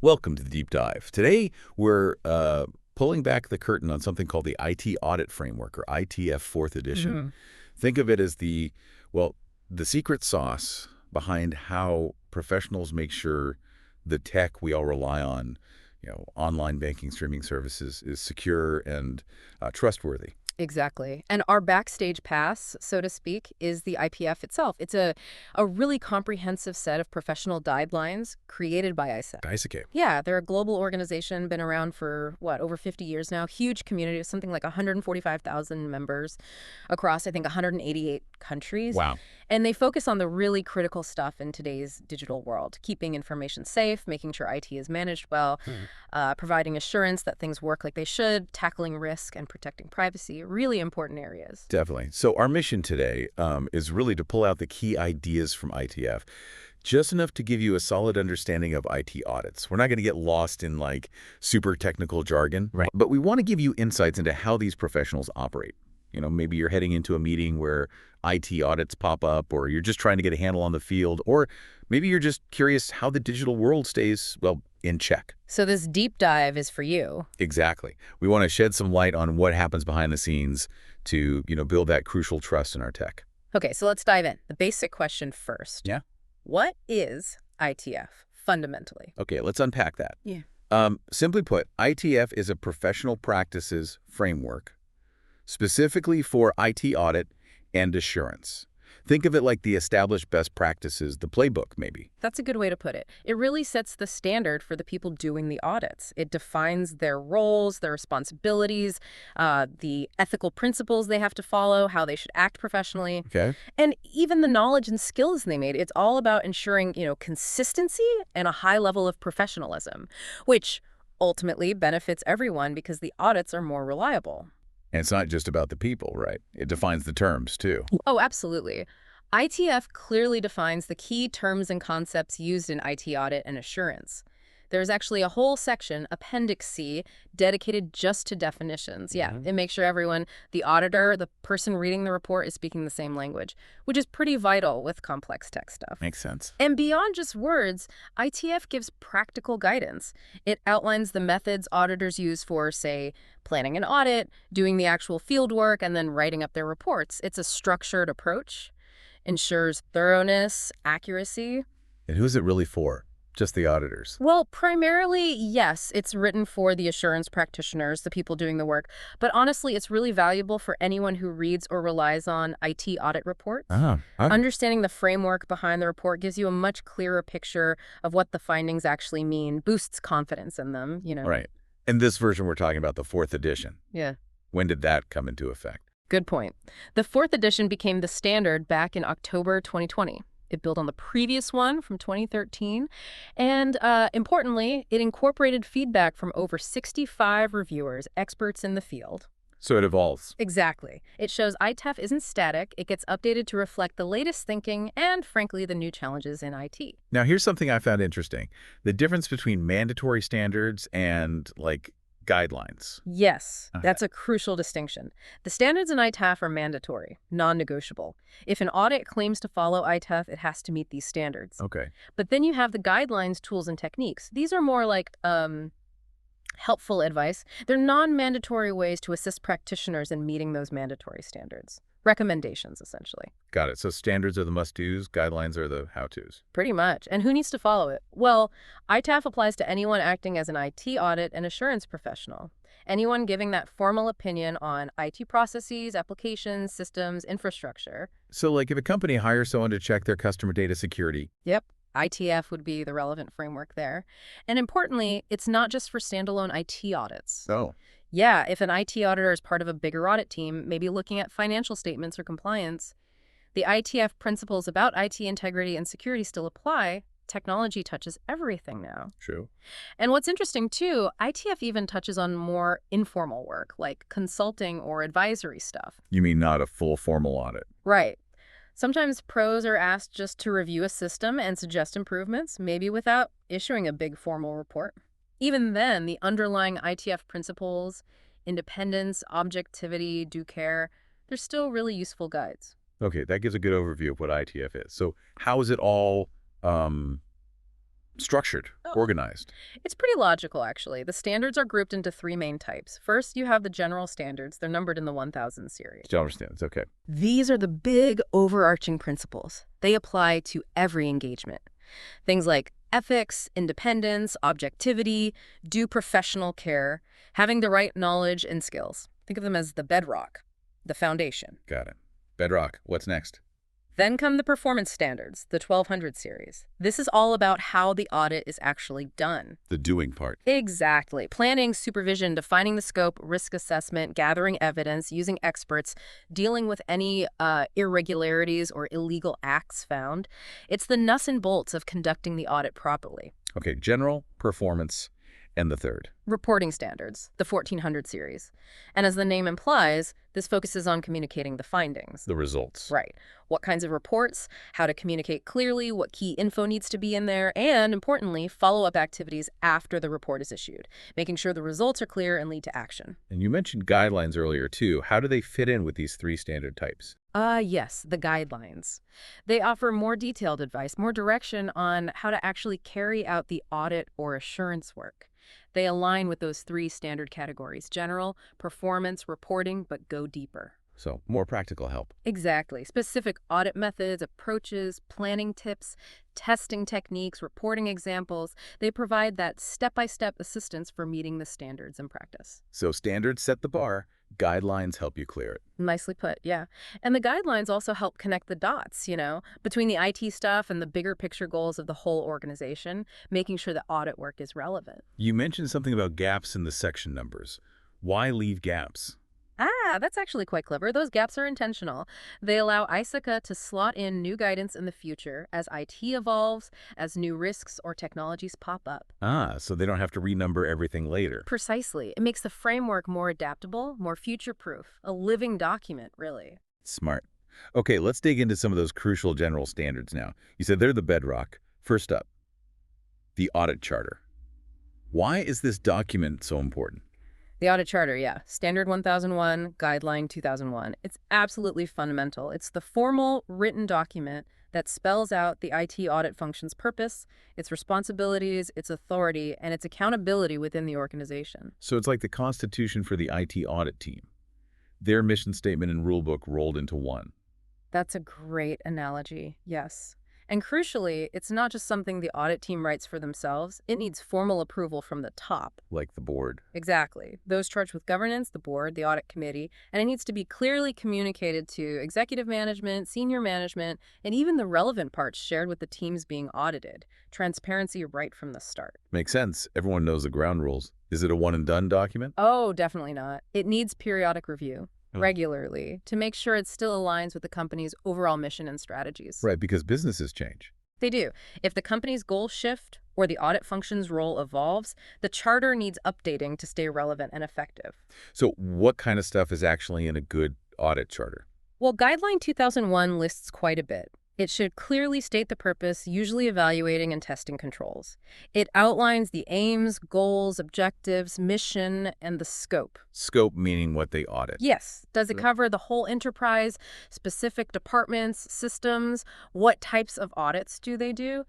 Welcome to the Deep Dive. Today, we're pulling back the curtain on something called the IT Audit Framework, or ITF 4th edition. Mhm. Think of it as the secret sauce behind how professionals make sure the tech we all rely on, online banking, streaming services, is secure and trustworthy. Exactly. And our backstage pass, so to speak, is the IPF itself. It's a really comprehensive set of professional guidelines created by ISACA. ISACA. Yeah, they're a global organization, been around for, over 50 years now. Huge community, something like 145,000 members across, I think, 188 countries. Wow. And they focus on the really critical stuff in today's digital world, keeping information safe, making sure IT is managed well, providing assurance that things work like they should, tackling risk and protecting privacy, really important areas. Definitely. So our mission today is really to pull out the key ideas from ITF, just enough to give you a solid understanding of IT audits. We're not going to get lost in super technical jargon, Right. but we want to give you insights into how these professionals operate. Maybe you're heading into a meeting where IT audits pop up, or you're just trying to get a handle on the field, or maybe you're just curious how the digital world stays, in check. So this deep dive is for you. Exactly. We want to shed some light on what happens behind the scenes to, build that crucial trust in our tech. Okay, so let's dive in. The basic question first. Yeah. What is ITF, fundamentally? Okay, let's unpack that. Yeah. Simply put, ITF is a professional practices framework specifically for IT audit and assurance. Think of it like the established best practices, the playbook, maybe. That's a good way to put it. It really sets the standard for the people doing the audits. It defines their roles, their responsibilities, the ethical principles they have to follow, how they should act professionally, Okay. and even the knowledge and skills they made. It's all about ensuring, consistency and a high level of professionalism, which ultimately benefits everyone because the audits are more reliable. And it's not just about the people, right? It defines the terms, too. Oh, absolutely. ITF clearly defines the key terms and concepts used in IT audit and assurance. There's actually a whole section, Appendix C, dedicated just to definitions. Yeah, it makes sure everyone, the auditor, the person reading the report, is speaking the same language, which is pretty vital with complex tech stuff. Makes sense. And beyond just words, ITF gives practical guidance. It outlines the methods auditors use for, say, planning an audit, doing the actual field work, and then writing up their reports. It's a structured approach, ensures thoroughness, accuracy. And who's it really for? Just the auditors. Well, primarily, yes, it's written for the assurance practitioners, the people doing the work. But honestly, it's really valuable for anyone who reads or relies on IT audit reports. Okay. Understanding the framework behind the report gives you a much clearer picture of what the findings actually mean, boosts confidence in them. Right. In this version, we're talking about the 4th edition. Yeah. When did that come into effect? Good point. The 4th edition became the standard back in October 2020. It built on the previous one from 2013. And importantly, it incorporated feedback from over 65 reviewers, experts in the field. So it evolves. Exactly. It shows ITAF isn't static. It gets updated to reflect the latest thinking and, frankly, the new challenges in IT. Now, here's something I found interesting. The difference between mandatory standards and, guidelines. Yes, Okay. that's a crucial distinction. The standards in ITAF are mandatory, non-negotiable. If an audit claims to follow ITAF, it has to meet these standards. Okay. But then you have the guidelines, tools, and techniques. These are more like helpful advice. They're non-mandatory ways to assist practitioners in meeting those mandatory standards. Recommendations, essentially. Got it. So standards are the must-dos, guidelines are the how-tos. Pretty much. And who needs to follow it? Well, ITAF applies to anyone acting as an IT audit and assurance professional. Anyone giving that formal opinion on IT processes, applications, systems, infrastructure. So, if a company hires someone to check their customer data security. Yep. ITF would be the relevant framework there. And importantly, it's not just for standalone IT audits. Oh. Yeah, if an IT auditor is part of a bigger audit team, maybe looking at financial statements or compliance, the ITF principles about IT integrity and security still apply. Technology touches everything now. True. And what's interesting, too, ITF even touches on more informal work, like consulting or advisory stuff. You mean not a full formal audit? Right. Sometimes pros are asked just to review a system and suggest improvements, maybe without issuing a big formal report. Even then, the underlying ITF principles, independence, objectivity, due care, they're still really useful guides. Okay, that gives a good overview of what ITF is. So how is it all structured, organized. It's pretty logical, actually. The standards are grouped into three main types. First, you have the general standards. They're numbered in the 1000 series. General standards, okay. These are the big overarching principles. They apply to every engagement. Things like ethics, independence, objectivity, due professional care, having the right knowledge and skills. Think of them as the bedrock, the foundation. Got it. Bedrock. What's next? Then come the performance standards, the 1200 series. This is all about how the audit is actually done. The doing part. Exactly. Planning, supervision, defining the scope, risk assessment, gathering evidence, using experts, dealing with any irregularities or illegal acts found. It's the nuts and bolts of conducting the audit properly. Okay, general, performance, and the third. Reporting standards, the 1400 series. And as the name implies, this focuses on communicating the findings. The results. Right. What kinds of reports, how to communicate clearly, what key info needs to be in there, and importantly, follow-up activities after the report is issued, making sure the results are clear and lead to action. And you mentioned guidelines earlier, too. How do they fit in with these three standard types? Yes, the guidelines. They offer more detailed advice, more direction on how to actually carry out the audit or assurance work. They align with those three standard categories: general, performance, reporting, but go deeper. So, more practical help. Exactly. Specific audit methods, approaches, planning tips, testing techniques, reporting examples. They provide that step-by-step assistance for meeting the standards in practice. So, standards set the bar, guidelines help you clear it. Nicely put, yeah. And the guidelines also help connect the dots, between the IT stuff and the bigger picture goals of the whole organization, making sure that audit work is relevant. You mentioned something about gaps in the section numbers. Why leave gaps? That's actually quite clever. Those gaps are intentional. They allow ISACA to slot in new guidance in the future as IT evolves, as new risks or technologies pop up. So they don't have to renumber everything later. Precisely. It makes the framework more adaptable, more future-proof, a living document, really. Smart. Okay, let's dig into some of those crucial general standards now. You said they're the bedrock. First up, the audit charter. Why is this document so important? The audit charter, yeah. Standard 1001, Guideline 2001. It's absolutely fundamental. It's the formal written document that spells out the IT audit function's purpose, its responsibilities, its authority, and its accountability within the organization. So it's like the Constitution for the IT audit team. Their mission statement and rulebook rolled into one. That's a great analogy, yes. And crucially, it's not just something the audit team writes for themselves. It needs formal approval from the top. Like the board. Exactly. Those charged with governance, the board, the audit committee, and it needs to be clearly communicated to executive management, senior management, and even the relevant parts shared with the teams being audited. Transparency right from the start. Makes sense. Everyone knows the ground rules. Is it a one-and-done document? Oh, definitely not. It needs periodic review. Regularly, to make sure it still aligns with the company's overall mission and strategies. Right, because businesses change. They do. If the company's goals shift or the audit function's role evolves, the charter needs updating to stay relevant and effective. So what kind of stuff is actually in a good audit charter? Well, Guideline 2001 lists quite a bit. It should clearly state the purpose, usually evaluating and testing controls. It outlines the aims, goals, objectives, mission, and the scope. Scope meaning what they audit. Yes. Does it cover the whole enterprise, specific departments, systems? What types of audits do they do?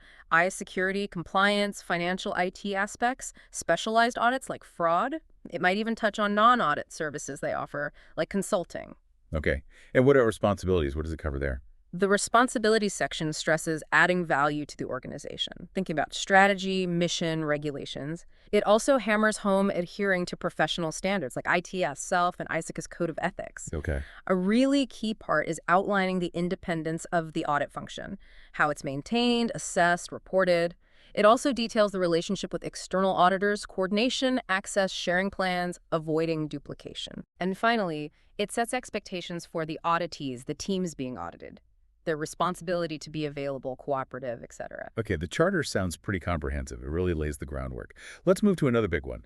Security, compliance, financial IT aspects, specialized audits like fraud? It might even touch on non-audit services they offer, like consulting. Okay. And what are responsibilities? What does it cover there? The responsibilities section stresses adding value to the organization, thinking about strategy, mission, regulations. It also hammers home adhering to professional standards like ITS, SELF, and ISACA's Code of Ethics. Okay. A really key part is outlining the independence of the audit function, how it's maintained, assessed, reported. It also details the relationship with external auditors, coordination, access, sharing plans, avoiding duplication. And finally, it sets expectations for the auditees, the teams being audited, their responsibility to be available, cooperative, etc. Okay, the charter sounds pretty comprehensive. It really lays the groundwork. Let's move to another big one.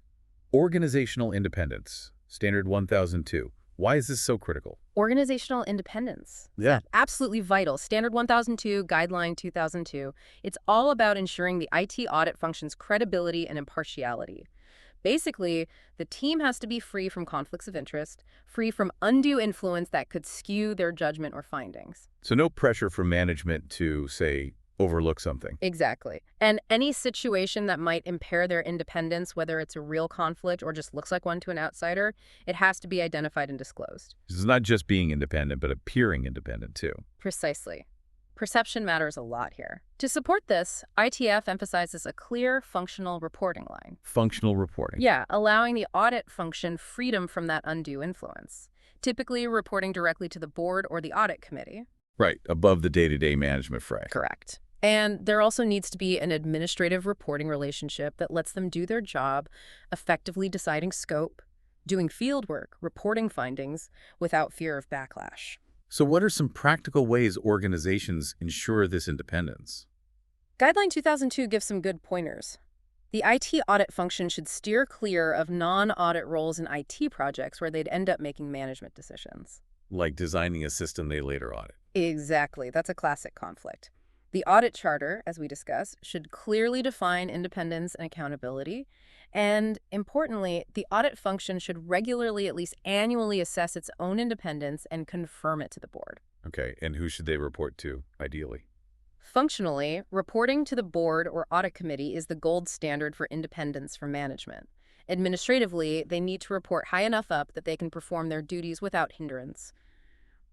Organizational independence, Standard 1002. Why is this so critical? Organizational independence. Yeah. Absolutely vital. Standard 1002, Guideline 2002. It's all about ensuring the IT audit function's credibility and impartiality. Basically, the team has to be free from conflicts of interest, free from undue influence that could skew their judgment or findings. So no pressure from management to, say, overlook something. Exactly. And any situation that might impair their independence, whether it's a real conflict or just looks like one to an outsider, it has to be identified and disclosed. It's not just being independent, but appearing independent too. Precisely. Perception matters a lot here. To support this, ITF emphasizes a clear, functional reporting line. Functional reporting. Yeah, allowing the audit function freedom from that undue influence, typically reporting directly to the board or the audit committee. Right, above the day-to-day management fray. Correct. And there also needs to be an administrative reporting relationship that lets them do their job, effectively deciding scope, doing field work, reporting findings, without fear of backlash. So what are some practical ways organizations ensure this independence? Guideline 2002 gives some good pointers. The IT audit function should steer clear of non-audit roles in IT projects where they'd end up making management decisions. Like designing a system they later audit. Exactly. That's a classic conflict. The audit charter, as we discussed, should clearly define independence and accountability. And importantly, the audit function should regularly, at least annually, assess its own independence and confirm it to the board. Okay, and who should they report to, ideally? Functionally, reporting to the board or audit committee is the gold standard for independence from management. Administratively, they need to report high enough up that they can perform their duties without hindrance.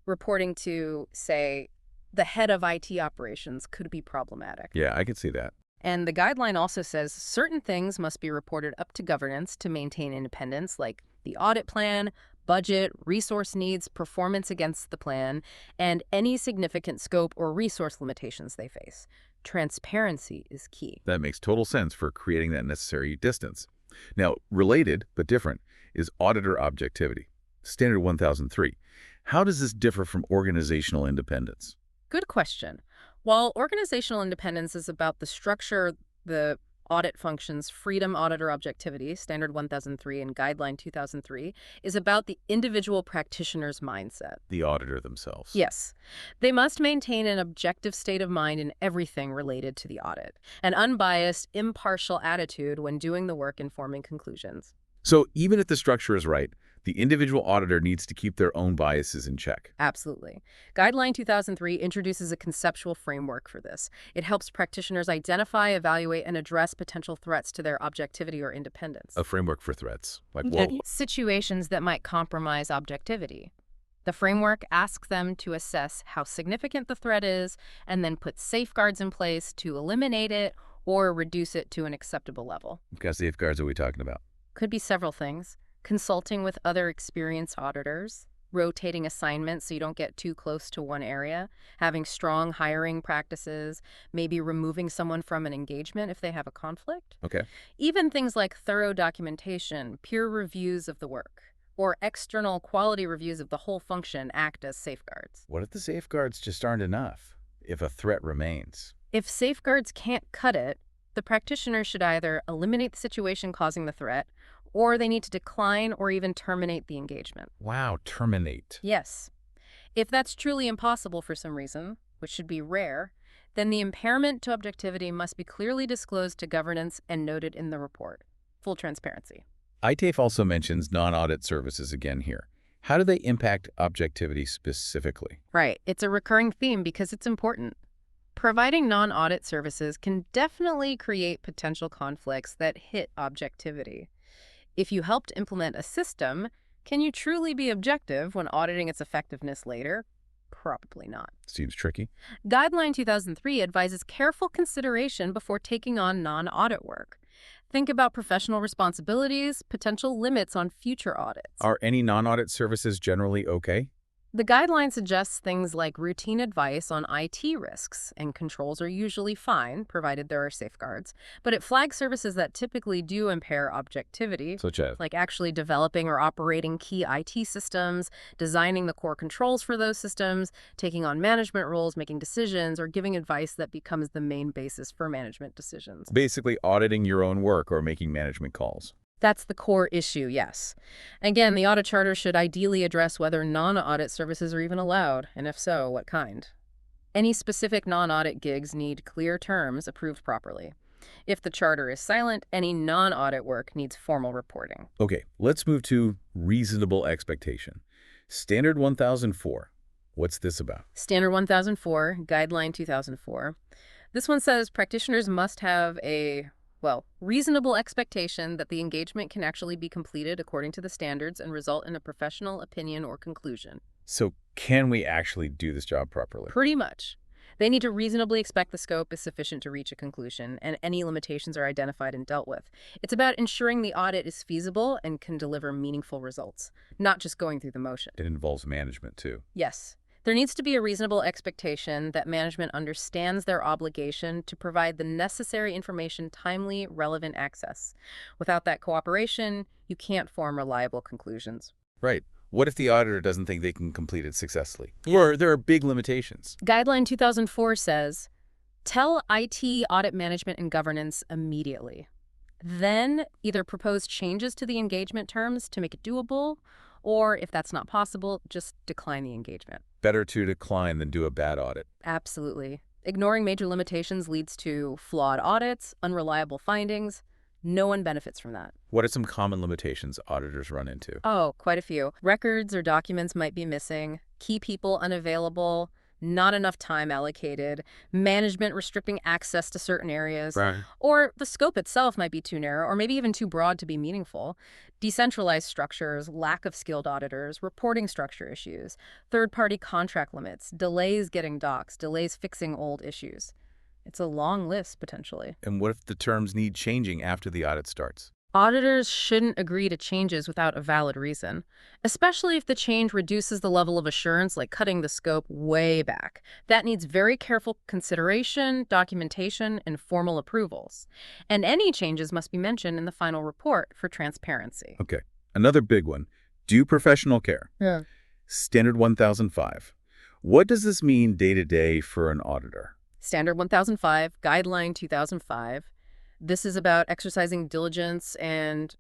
Reporting to, say, the head of IT operations could be problematic. Yeah, I could see that. And the guideline also says certain things must be reported up to governance to maintain independence, like the audit plan, budget, resource needs, performance against the plan, and any significant scope or resource limitations they face. Transparency is key. That makes total sense for creating that necessary distance. Now, related, but different, is auditor objectivity. Standard 1003. How does this differ from organizational independence? Good question. While organizational independence is about the structure, the audit functions, freedom, auditor objectivity, Standard 1003 and Guideline 2003, is about the individual practitioner's mindset. The auditor themselves. Yes. They must maintain an objective state of mind in everything related to the audit, an unbiased, impartial attitude when doing the work and forming conclusions. So even if the structure is right, the individual auditor needs to keep their own biases in check. Absolutely. Guideline 2003 introduces a conceptual framework for this. It helps practitioners identify, evaluate, and address potential threats to their objectivity or independence. A framework for threats. Like And what? situations that might compromise objectivity. The framework asks them to assess how significant the threat is and then put safeguards in place to eliminate it or reduce it to an acceptable level. What kind of safeguards are we talking about? Could be several things. Consulting with other experienced auditors, rotating assignments so you don't get too close to one area, having strong hiring practices, maybe removing someone from an engagement if they have a conflict. Okay. Even things like thorough documentation, peer reviews of the work, or external quality reviews of the whole function act as safeguards. What if the safeguards just aren't enough? If a threat remains? If safeguards can't cut it, the practitioner should either eliminate the situation causing the threat, or they need to decline or even terminate the engagement. Wow, terminate. Yes. If that's truly impossible for some reason, which should be rare, then the impairment to objectivity must be clearly disclosed to governance and noted in the report. Full transparency. ITAF also mentions non-audit services again here. How do they impact objectivity specifically? Right. It's a recurring theme because it's important. Providing non-audit services can definitely create potential conflicts that hit objectivity. If you helped implement a system, can you truly be objective when auditing its effectiveness later? Probably not. Seems tricky. Guideline 2003 advises careful consideration before taking on non-audit work. Think about professional responsibilities, potential limits on future audits. Are any non-audit services generally okay? The guideline suggests things like routine advice on IT risks, and controls are usually fine, provided there are safeguards, but it flags services that typically do impair objectivity, Such as? like actually developing or operating key IT systems, designing the core controls for those systems, taking on management roles, making decisions, or giving advice that becomes the main basis for management decisions. Basically auditing your own work or making management calls. That's the core issue, yes. Again, the audit charter should ideally address whether non-audit services are even allowed, and if so, what kind. Any specific non-audit gigs need clear terms approved properly. If the charter is silent, any non-audit work needs formal reporting. Okay, let's move to reasonable expectation. Standard 1004. What's this about? Standard 1004, Guideline 2004. This one says practitioners must have a, well, reasonable expectation that the engagement can actually be completed according to the standards and result in a professional opinion or conclusion. So can we actually do this job properly? Pretty much. They need to reasonably expect the scope is sufficient to reach a conclusion and any limitations are identified and dealt with. It's about ensuring the audit is feasible and can deliver meaningful results, not just going through the motion. It involves management, too. Yes. There needs to be a reasonable expectation that management understands their obligation to provide the necessary information, timely, relevant access. Without that cooperation, you can't form reliable conclusions. Right. What if the auditor doesn't think they can complete it successfully? Or there are big limitations. Guideline 2004 says, tell IT audit management and governance immediately. Then either propose changes to the engagement terms to make it doable, or if that's not possible, just decline the engagement. Better to decline than do a bad audit. Absolutely. Ignoring major limitations leads to flawed audits, unreliable findings. No one benefits from that. What are some common limitations auditors run into? Oh, quite a few. Records or documents might be missing, key people unavailable, not enough time allocated, management restricting access to certain areas, Right. or the scope itself might be too narrow or maybe even too broad to be meaningful. Decentralized structures, lack of skilled auditors, reporting structure issues, third-party contract limits, delays getting docs, delays fixing old issues. It's a long list, potentially. And what if the terms need changing after the audit starts? Auditors shouldn't agree to changes without a valid reason, especially if the change reduces the level of assurance, like cutting the scope way back. That needs very careful consideration, documentation, and formal approvals. And any changes must be mentioned in the final report for transparency. Okay. Another big one. Do professional care. Yeah. Standard 1005. What does this mean day-to-day for an auditor? Standard 1005, Guideline 2005. This is about exercising diligence and,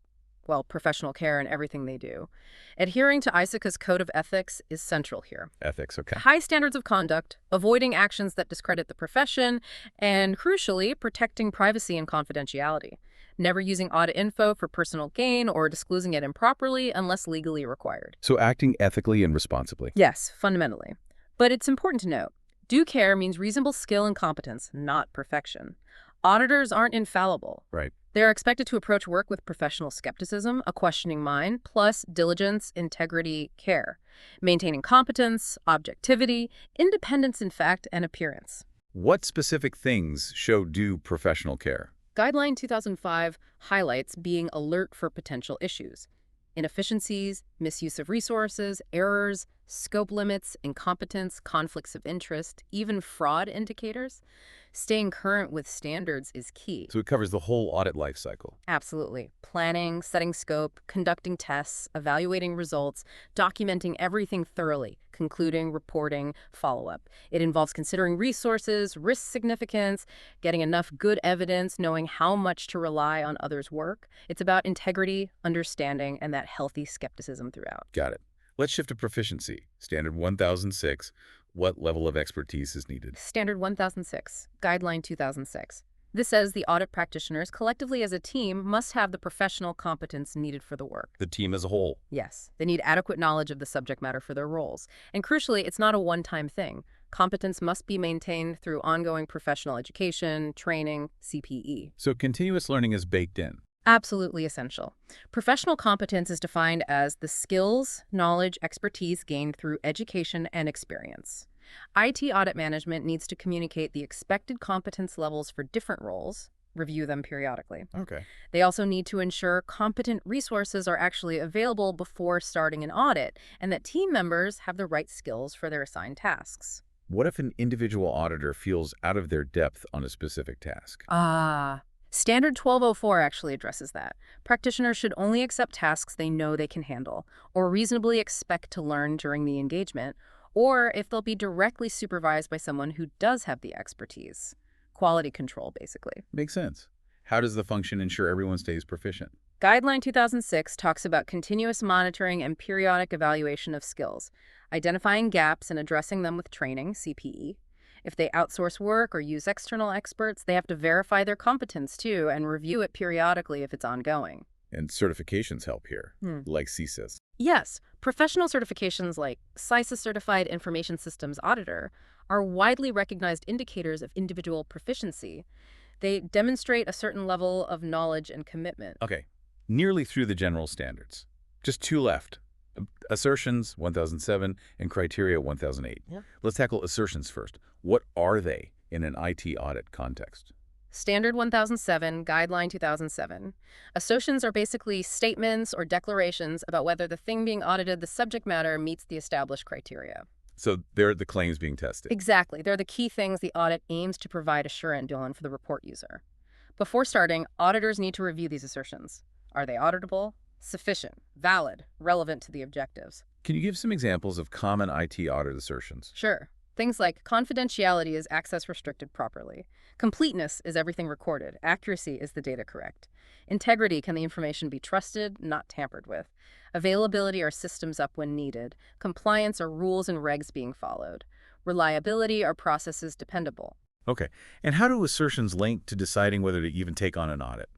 well, professional care in everything they do. Adhering to ISACA's Code of Ethics is central here. Ethics, okay. High standards of conduct, avoiding actions that discredit the profession, and crucially, protecting privacy and confidentiality. Never using audit info for personal gain or disclosing it improperly unless legally required. So acting ethically and responsibly. Yes, fundamentally. But it's important to note, due care means reasonable skill and competence, not perfection. Auditors aren't infallible. Right. They're expected to approach work with professional skepticism, a questioning mind, plus diligence, integrity, care, maintaining competence, objectivity, independence in fact, and appearance. What specific things show due professional care? Guideline 2005 highlights being alert for potential issues. Inefficiencies, misuse of resources, errors, scope limits, incompetence, conflicts of interest, even fraud indicators. Staying current with standards is key. So it covers the whole audit life cycle. Absolutely. Planning, setting scope, conducting tests, evaluating results, documenting everything thoroughly, concluding, reporting, follow-up. It involves considering resources, risk significance, getting enough good evidence, knowing how much to rely on others' work. It's about integrity, understanding, and that healthy skepticism throughout. Got it. Let's shift to proficiency. Standard 1006. What level of expertise is needed? Standard 1006, Guideline 2006. This says the audit practitioners, collectively as a team, must have the professional competence needed for the work. The team as a whole. Yes, they need adequate knowledge of the subject matter for their roles. And crucially, it's not a one-time thing. Competence must be maintained through ongoing professional education, training, CPE. So continuous learning is baked in. Absolutely essential. Professional competence is defined as the skills, knowledge, expertise gained through education and experience. IT audit management needs to communicate the expected competence levels for different roles, review them periodically. Okay. They also need to ensure competent resources are actually available before starting an audit and that team members have the right skills for their assigned tasks. What if an individual auditor feels out of their depth on a specific task? Standard 1204 actually addresses that. Practitioners should only accept tasks they know they can handle or reasonably expect to learn during the engagement, or if they'll be directly supervised by someone who does have the expertise. Quality control, basically. Makes sense. How does the function ensure everyone stays proficient? Guideline 2006 talks about continuous monitoring and periodic evaluation of skills, identifying gaps and addressing them with training, CPE. If they outsource work or use external experts, they have to verify their competence too and review it periodically if it's ongoing. And certifications help here, like CSIS. Yes, professional certifications like CISA Certified Information Systems Auditor are widely recognized indicators of individual proficiency. They demonstrate a certain level of knowledge and commitment. Okay, nearly through the general standards. Just two left. Assertions 1007 and criteria 1008. Yeah. Let's tackle assertions first. What are they in an IT audit context? Standard 1007, Guideline 2007. Assertions are basically statements or declarations about whether the thing being audited, the subject matter, meets the established criteria. So they're the claims being tested. Exactly. They're the key things the audit aims to provide assurance on for the report user. Before starting, auditors need to review these assertions. Are they auditable, sufficient, valid, relevant to the objectives? Can you give some examples of common IT audit assertions? Sure. Things like confidentiality is access restricted properly. Completeness is everything recorded. Accuracy is the data correct. Integrity, can the information be trusted, not tampered with? Availability, are systems up when needed? Compliance, are rules and regs being followed? Reliability, are processes dependable? Okay, and how do assertions link to deciding whether to even take on an audit?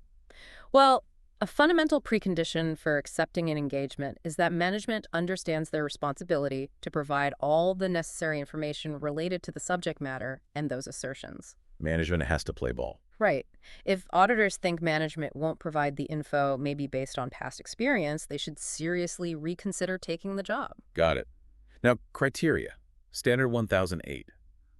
Well, a fundamental precondition for accepting an engagement is that management understands their responsibility to provide all the necessary information related to the subject matter and those assertions. Management has to play ball. Right. If auditors think management won't provide the info, maybe based on past experience, they should seriously reconsider taking the job. Got it. Now, criteria. Standard 1008.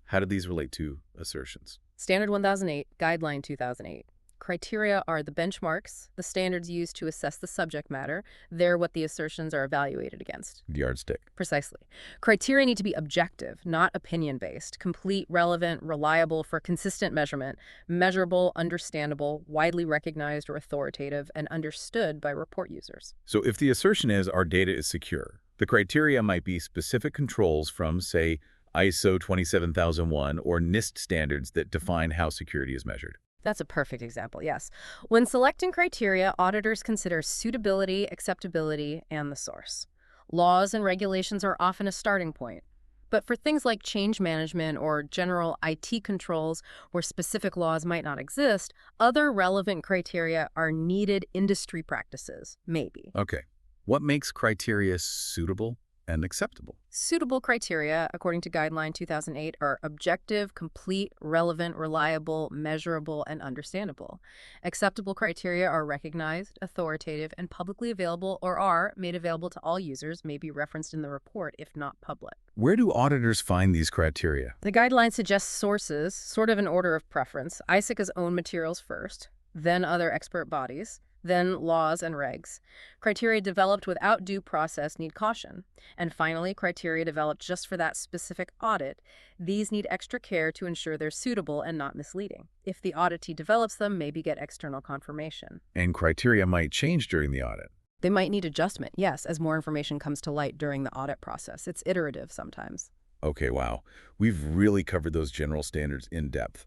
How do these relate to assertions? Standard 1008, Guideline 2008. Criteria are the benchmarks, the standards used to assess the subject matter. They're what the assertions are evaluated against. The yardstick. Precisely. Criteria need to be objective, not opinion-based, complete, relevant, reliable for consistent measurement, measurable, understandable, widely recognized or authoritative, and understood by report users. So if the assertion is our data is secure, the criteria might be specific controls from, say, ISO 27001 or NIST standards that define how security is measured. That's a perfect example, yes. When selecting criteria, auditors consider suitability, acceptability, and the source. Laws and regulations are often a starting point. But for things like change management or general IT controls where specific laws might not exist, other relevant criteria are needed industry practices, maybe. Okay. What makes criteria suitable and acceptable? Suitable criteria, according to Guideline 2008, are objective, complete, relevant, reliable, measurable, and understandable. Acceptable criteria are recognized, authoritative, and publicly available, or are made available to all users, may be referenced in the report if not public. Where do auditors find these criteria? The guideline suggests sources, sort of in order of preference. ISACA's own materials first, then other expert bodies, then laws and regs. Criteria developed without due process need caution. And finally, criteria developed just for that specific audit. These need extra care to ensure they're suitable and not misleading. If the auditee develops them, maybe get external confirmation. And criteria might change during the audit. They might need adjustment, yes, as more information comes to light during the audit process. It's iterative sometimes. Okay, wow. We've really covered those general standards in depth.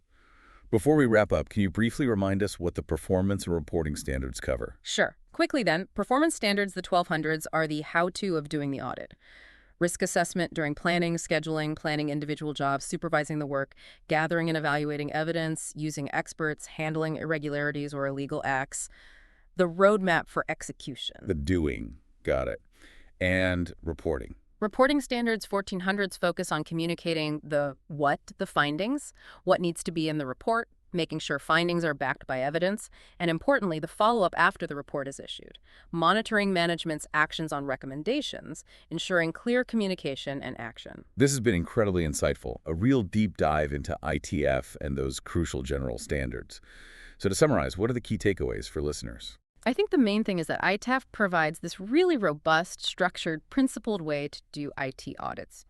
Before we wrap up, can you briefly remind us what the performance and reporting standards cover? Sure. Quickly then, performance standards, the 1200s, are the how-to of doing the audit. Risk assessment during planning, scheduling, planning individual jobs, supervising the work, gathering and evaluating evidence, using experts, handling irregularities or illegal acts. The roadmap for execution. The doing. Got it. And reporting. Reporting standards 1400s focus on communicating the findings, what needs to be in the report, making sure findings are backed by evidence, and importantly, the follow-up after the report is issued, monitoring management's actions on recommendations, ensuring clear communication and action. This has been incredibly insightful, a real deep dive into ITF and those crucial general standards. So to summarize, what are the key takeaways for listeners? I think the main thing is that ITAF provides this really robust, structured, principled way to do IT audits.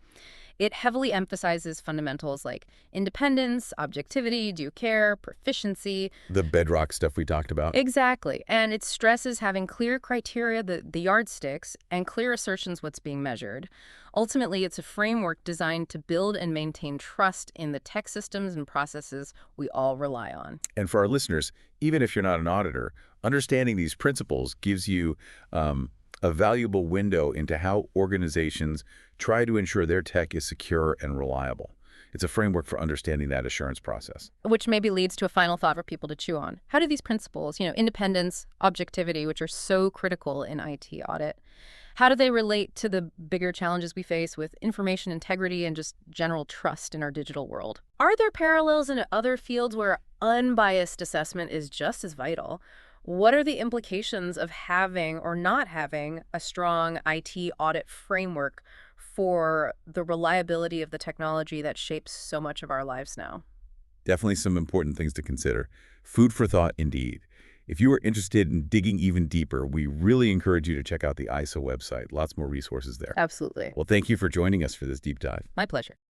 It heavily emphasizes fundamentals like independence, objectivity, due care, proficiency. The bedrock stuff we talked about? Exactly. And it stresses having clear criteria, the yardsticks, and clear assertions what's being measured. Ultimately, it's a framework designed to build and maintain trust in the tech systems and processes we all rely on. And for our listeners, even if you're not an auditor, understanding these principles gives you a valuable window into how organizations try to ensure their tech is secure and reliable. It's a framework for understanding that assurance process. Which maybe leads to a final thought for people to chew on. How do these principles, independence, objectivity, which are so critical in IT audit, How do they relate to the bigger challenges we face with information integrity and just general trust in our digital world? Are there parallels in other fields where unbiased assessment is just as vital? What are the implications of having or not having a strong IT audit framework for the reliability of the technology that shapes so much of our lives now? Definitely some important things to consider. Food for thought indeed. If you are interested in digging even deeper, we really encourage you to check out the ISA website. Lots more resources there. Absolutely. Well, thank you for joining us for this deep dive. My pleasure.